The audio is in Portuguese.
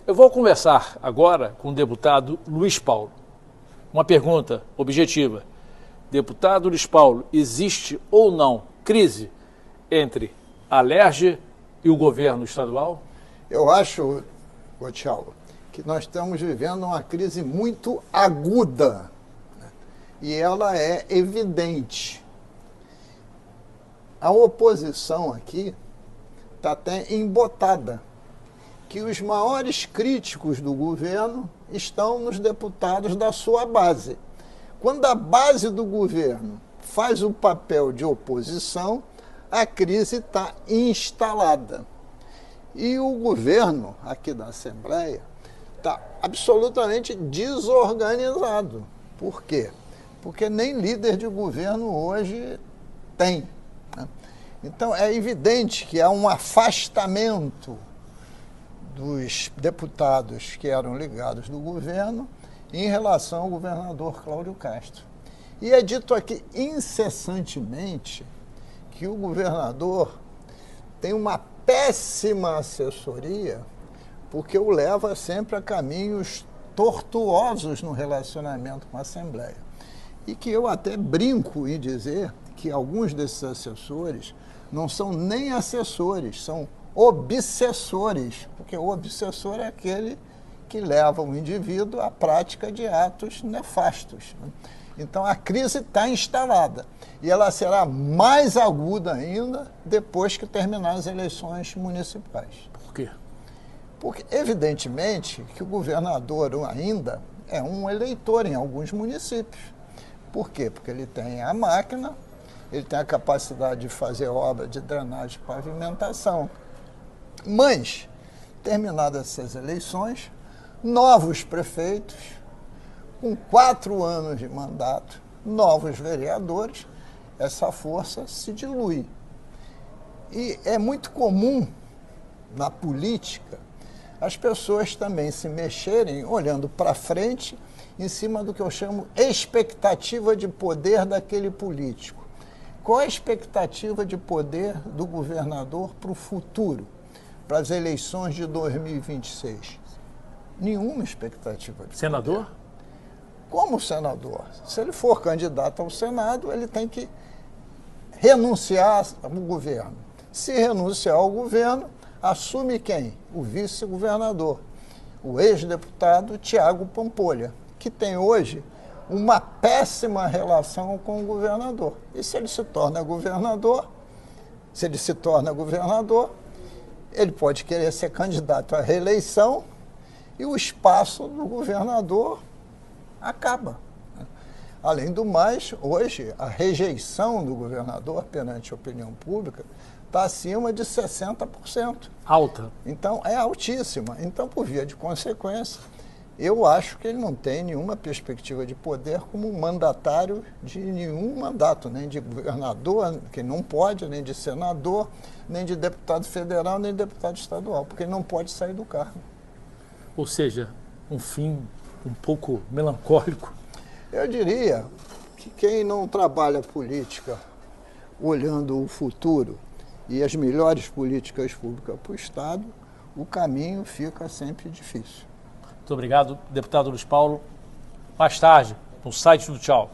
Eu vou conversar agora com o deputado Luiz Paulo. Uma pergunta objetiva. Deputado Luiz Paulo, existe ou não crise entre a Alerj e o governo estadual? Eu acho, Tchau, que nós estamos vivendo uma crise muito aguda, né? E ela é evidente. A oposição aqui está até embotada, que os maiores críticos do governo estão nos deputados da sua base. Quando a base do governo faz o papel de oposição, a crise está instalada. E o governo aqui da Assembleia está absolutamente desorganizado. Por quê? Porque nem líder de governo hoje tem, né? Então é evidente que há um afastamento dos deputados que eram ligados do governo em relação ao governador Cláudio Castro. E é dito aqui incessantemente que o governador tem uma péssima assessoria, porque o leva sempre a caminhos tortuosos no relacionamento com a Assembleia. E que eu até brinco em dizer que alguns desses assessores não são nem assessores, são obsessores, porque o obsessor é aquele que leva o indivíduo à prática de atos nefastos, né? Então a crise está instalada e ela será mais aguda ainda depois que terminar as eleições municipais. Por quê? Porque evidentemente que o governador ainda é um eleitor em alguns municípios. Por quê? Porque ele tem a máquina, ele tem a capacidade de fazer obra de drenagem e pavimentação. Mas, terminadas essas eleições, novos prefeitos, com 4 anos de mandato, novos vereadores, essa força se dilui. E é muito comum na política as pessoas também se mexerem olhando para frente em cima do que eu chamo expectativa de poder daquele político. Qual a expectativa de poder do governador para o futuro, para as eleições de 2026? Nenhuma expectativa de Senador? poder. Como senador? Se ele for candidato ao Senado, ele tem que renunciar ao governo. Se renunciar ao governo, assume quem? O vice-governador, o ex-deputado Tiago Pampolha, que tem hoje uma péssima relação com o governador. E se ele se torna governador, ele pode querer ser candidato à reeleição e o espaço do governador acaba. Além do mais, hoje, a rejeição do governador perante a opinião pública está acima de 60%. Alta. Então, é altíssima. Então, por via de consequência, eu acho que ele não tem nenhuma perspectiva de poder como mandatário de nenhum mandato, nem de governador, que não pode, nem de senador, nem de deputado federal, nem de deputado estadual, porque ele não pode sair do cargo. Ou seja, um fim um pouco melancólico. Eu diria que quem não trabalha política olhando o futuro e as melhores políticas públicas para o Estado, o caminho fica sempre difícil. Muito obrigado, deputado Luiz Paulo. Mais tarde, no site do Tchau.